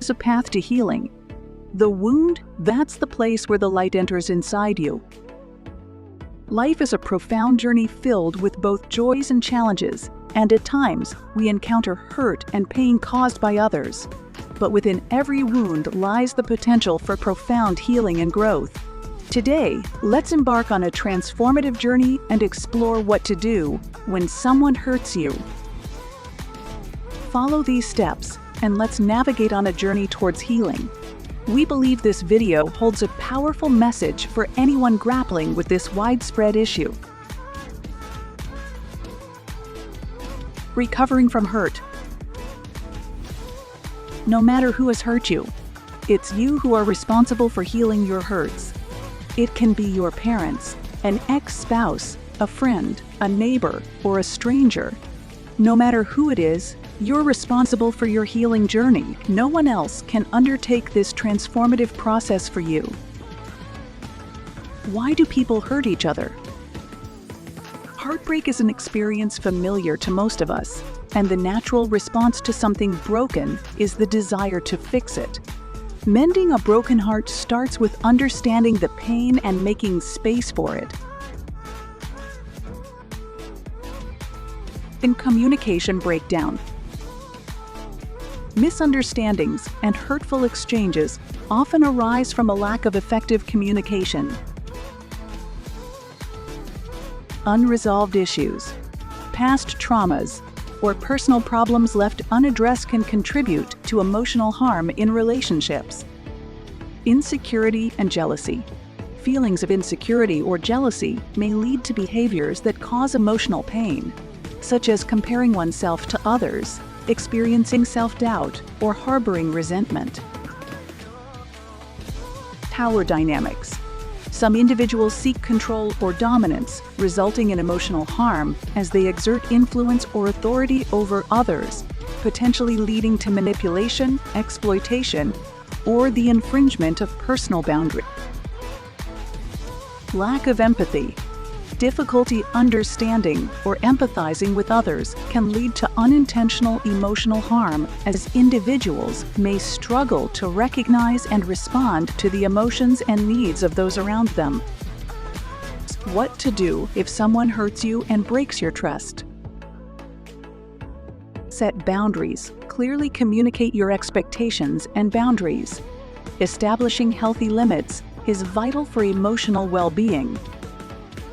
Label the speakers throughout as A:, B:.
A: is a path to healing. The wound, that's the place where the light enters inside you. Life is a profound journey filled with both joys and challenges, and at times we encounter hurt and pain caused by others. But within every wound lies the potential for profound healing and growth. Today, let's embark on a transformative journey and explore what to do when someone hurts you. Follow these steps, and let's navigate on a journey towards healing. We believe this video holds a powerful message for anyone grappling with this widespread issue. Recovering from hurt. No matter who has hurt you, it's you who are responsible for healing your hurts. It can be your parents, an ex-spouse, a friend, a neighbor, or a stranger. No matter who it is, you're responsible for your healing journey. No one else can undertake this transformative process for you. Why do people hurt each other? Heartbreak is an experience familiar to most of us, and the natural response to something broken is the desire to fix it. Mending a broken heart starts with understanding the pain and making space for it. In communication breakdown, misunderstandings and hurtful exchanges often arise from a lack of effective communication. Unresolved issues, past traumas, or personal problems left unaddressed can contribute to emotional harm in relationships. Insecurity and jealousy. Feelings of insecurity or jealousy may lead to behaviors that cause emotional pain, such as comparing oneself to others, experiencing self-doubt, or harboring resentment. Power dynamics. Some individuals seek control or dominance, resulting in emotional harm as they exert influence or authority over others, potentially leading to manipulation, exploitation, or the infringement of personal boundaries. Lack of empathy. Difficulty understanding or empathizing with others can lead to unintentional emotional harm, as individuals may struggle to recognize and respond to the emotions and needs of those around them. What to do if someone hurts you and breaks your trust? Set boundaries. Clearly communicate your expectations and boundaries. Establishing healthy limits is vital for emotional well-being.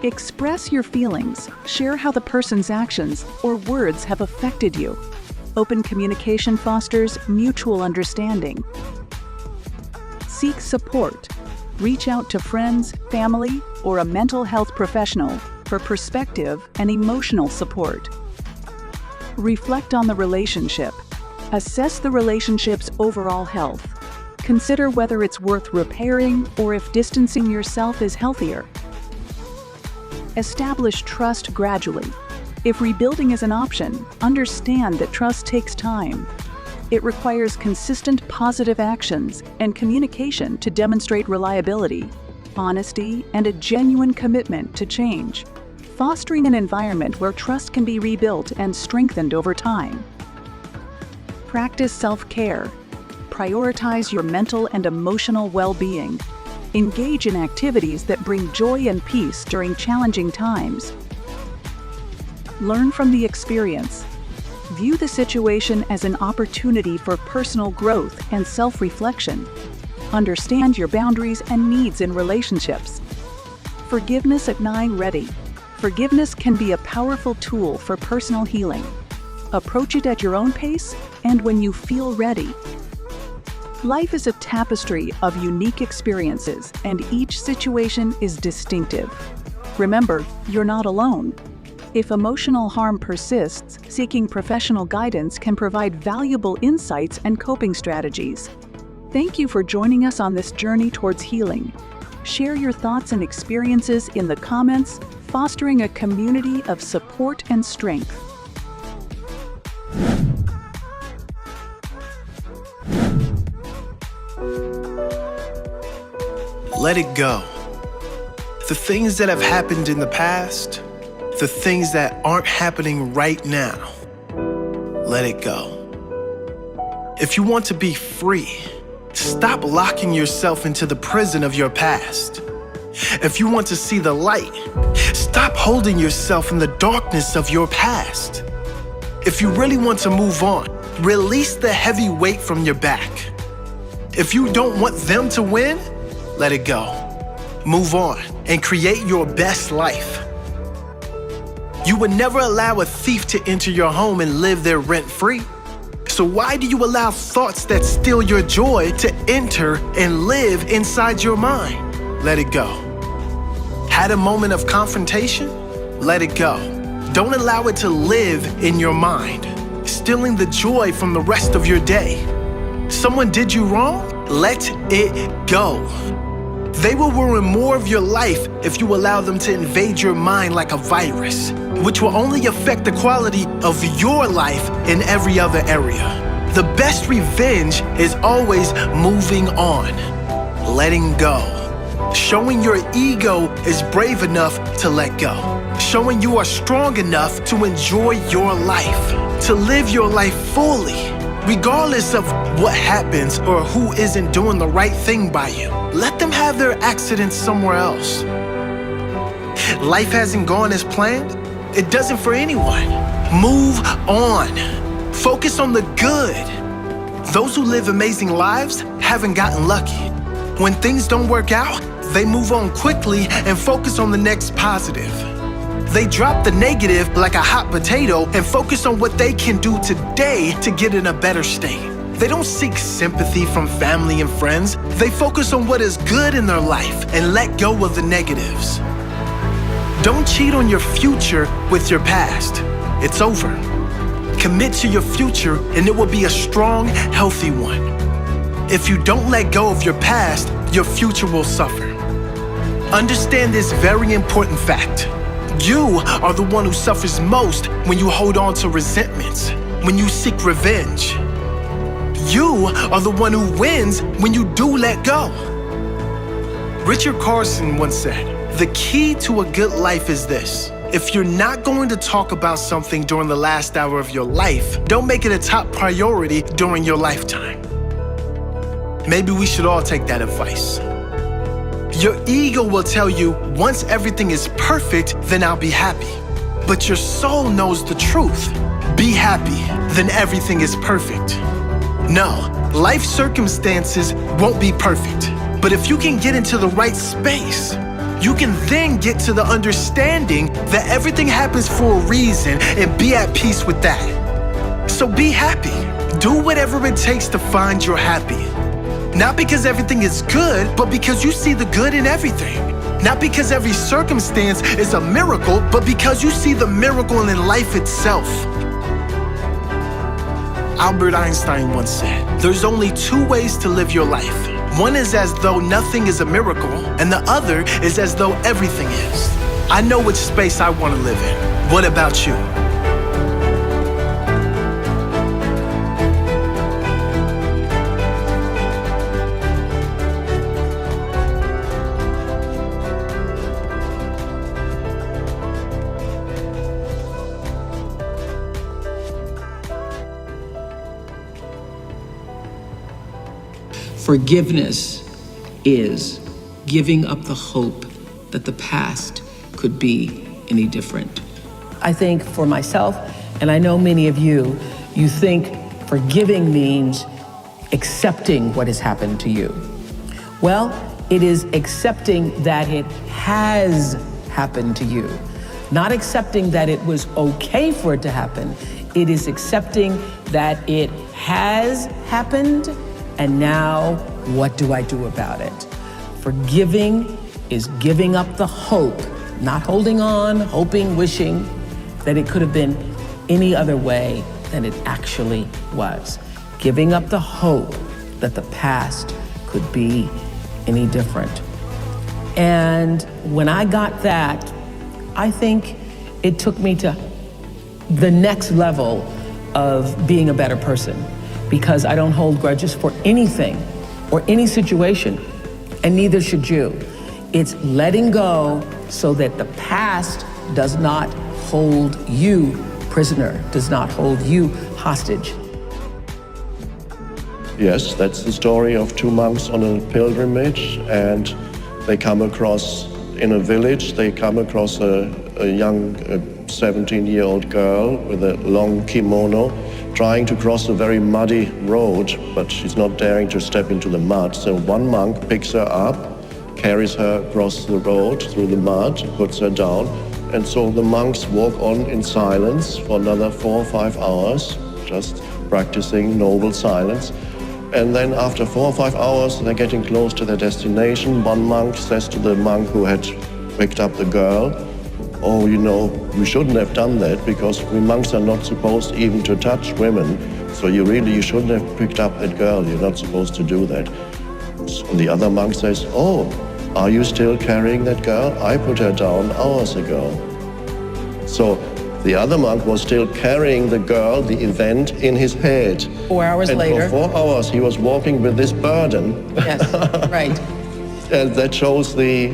A: Express your feelings. Share how the person's actions or words have affected you. Open communication fosters mutual understanding. Seek support. Reach out to friends, family, or a mental health professional for perspective and emotional support. Reflect on the relationship. Assess the relationship's overall health. Consider whether it's worth repairing or if distancing yourself is healthier. Establish trust gradually. If rebuilding is an option, understand that trust takes time. It requires consistent positive actions and communication to demonstrate reliability, honesty, and a genuine commitment to change, fostering an environment where trust can be rebuilt and strengthened over time. Practice self-care. Prioritize your mental and emotional well-being. Engage in activities that bring joy and peace during challenging times. Learn from the experience. View the situation as an opportunity for personal growth and self-reflection. Understand your boundaries and needs in relationships. Forgiveness at 9 ready. Forgiveness can be a powerful tool for personal healing. Approach it at your own pace and when you feel ready. Life is a tapestry of unique experiences, and each situation is distinctive. Remember, you're not alone. If emotional harm persists, seeking professional guidance can provide valuable insights and coping strategies. Thank you for joining us on this journey towards healing. Share your thoughts and experiences in the comments, fostering a community of support and strength.
B: Let it go. The things that have happened in the past, the things that aren't happening right now, let it go. If you want to be free, stop locking yourself into the prison of your past. If you want to see the light, stop holding yourself in the darkness of your past. If you really want to move on, release the heavy weight from your back. If you don't want them to win, let it go. Move on and create your best life. You would never allow a thief to enter your home and live there rent-free. So why do you allow thoughts that steal your joy to enter and live inside your mind? Let it go. Had a moment of confrontation? Let it go. Don't allow it to live in your mind, stealing the joy from the rest of your day. Someone did you wrong? Let it go. They will ruin more of your life if you allow them to invade your mind like a virus, which will only affect the quality of your life in every other area. The best revenge is always moving on, letting go. Showing your ego is brave enough to let go. Showing you are strong enough to enjoy your life, to live your life fully, regardless of what happens or who isn't doing the right thing by you. Let them have their accidents somewhere else. Life hasn't gone as planned. It doesn't for anyone. Move on. Focus on the good. Those who live amazing lives haven't gotten lucky. When things don't work out, they move on quickly and focus on the next positive. They drop the negative like a hot potato and focus on what they can do today to get in a better state. They don't seek sympathy from family and friends. They focus on what is good in their life and let go of the negatives. Don't cheat on your future with your past. It's over. Commit to your future and it will be a strong, healthy one. If you don't let go of your past, your future will suffer. Understand this very important fact. You are the one who suffers most when you hold on to resentments, when you seek revenge. You are the one who wins when you do let go. Richard Carson once said, "The key to a good life is this. If you're not going to talk about something during the last hour of your life, don't make it a top priority during your lifetime." Maybe we should all take that advice. Your ego will tell you, once everything is perfect, then I'll be happy. But your soul knows the truth. Be happy, then everything is perfect. No, life circumstances won't be perfect. But if you can get into the right space, you can then get to the understanding that everything happens for a reason and be at peace with that. So be happy. Do whatever it takes to find your happy. Not because everything is good, but because you see the good in everything. Not because every circumstance is a miracle, but because you see the miracle in life itself. Albert Einstein once said, "There's only two ways to live your life. One is as though nothing is a miracle, and the other is as though everything is." I know which space I want to live in. What about you?
C: Forgiveness is giving up the hope that the past could be any different. I think for myself, and I know many of you, you think forgiving means accepting what has happened to you. Well, it is accepting that it has happened to you. Not accepting that it was okay for it to happen. It is accepting that it has happened. And now, what do I do about it? Forgiving is giving up the hope, not holding on, hoping, wishing that it could have been any other way than it actually was. Giving up the hope that the past could be any different. And when I got that, I think it took me to the next level of being a better person. Because I don't hold grudges for anything or any situation, and neither should you. It's letting go so that the past does not hold you prisoner, does not hold you hostage.
D: Yes, that's the story of two monks on a pilgrimage, and they come across, in a village, they come across a young 17-year-old girl with a long kimono trying to cross a very muddy road, but she's not daring to step into the mud. So one monk picks her up, carries her across the road through the mud, puts her down, and so the monks walk on in silence for another 4 or 5 hours, just practicing noble silence. And then after 4 or 5 hours, they're getting close to their destination. One monk says to the monk who had picked up the girl, "Oh, you know, we shouldn't have done that because we monks are not supposed even to touch women. So you shouldn't have picked up that girl. You're not supposed to do that." And the other monk says, "Oh, are you still carrying that girl? I put her down hours ago." So the other monk was still carrying the girl, the event, in his head.
C: 4 hours later.
D: And for 4 hours, he was walking with this burden.
C: Yes, right.
D: And that shows the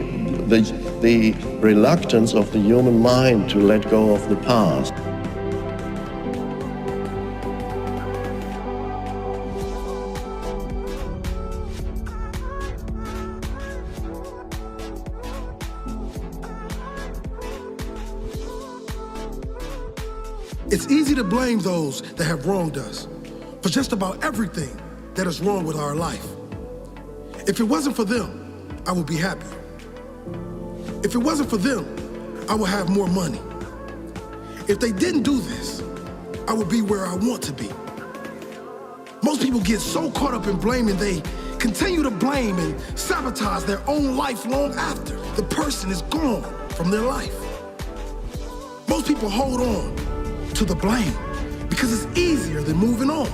D: reluctance of the human mind to let go of the past.
E: It's easy to blame those that have wronged us for just about everything that is wrong with our life. If it wasn't for them, I would be happy. If it wasn't for them, I would have more money. If they didn't do this, I would be where I want to be. Most people get so caught up in blaming, they continue to blame and sabotage their own life long after the person is gone from their life. Most people hold on to the blame because it's easier than moving on.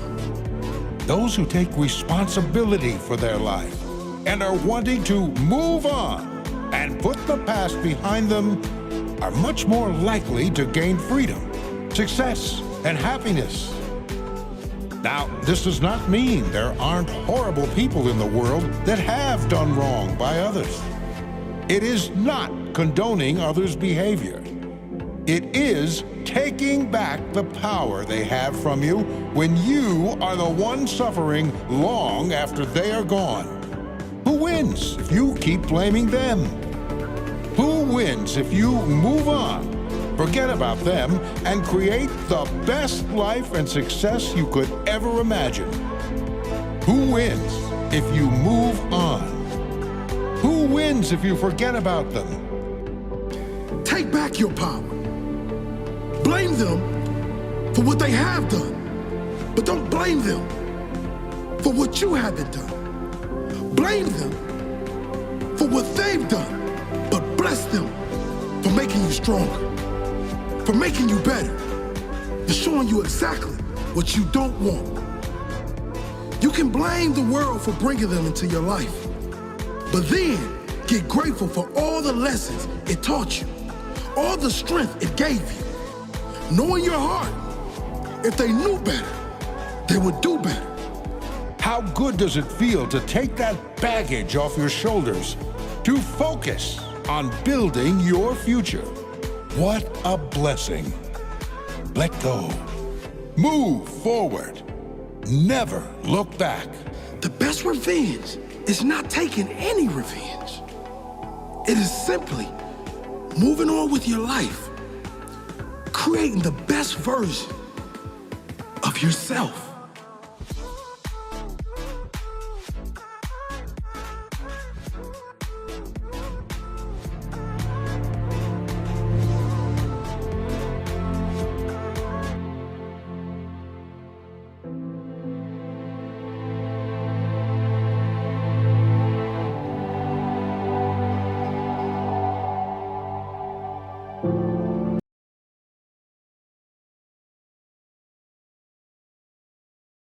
F: Those who take responsibility for their life and are wanting to move on and put the past behind them are much more likely to gain freedom, success, and happiness. Now, this does not mean there aren't horrible people in the world that have done wrong by others. It is not condoning others' behavior. It is taking back the power they have from you when you are the one suffering long after they are gone. Who wins if you keep blaming them? Who wins if you move on, forget about them, and create the best life and success you could ever imagine? Who wins if you move on? Who wins if you forget about them?
E: Take back your power. Blame them for what they have done, but don't blame them for what you haven't done. Blame them for what they've done, but bless them for making you stronger, for making you better, for showing you exactly what you don't want. You can blame the world for bringing them into your life, but then get grateful for all the lessons it taught you, all the strength it gave you. Know in your heart, if they knew better, they would do better.
F: How good does it feel to take that baggage off your shoulders, to focus on building your future? What a blessing. Let go. Move forward. Never look back.
E: The best revenge is not taking any revenge. It is simply moving on with your life, creating the best version of yourself.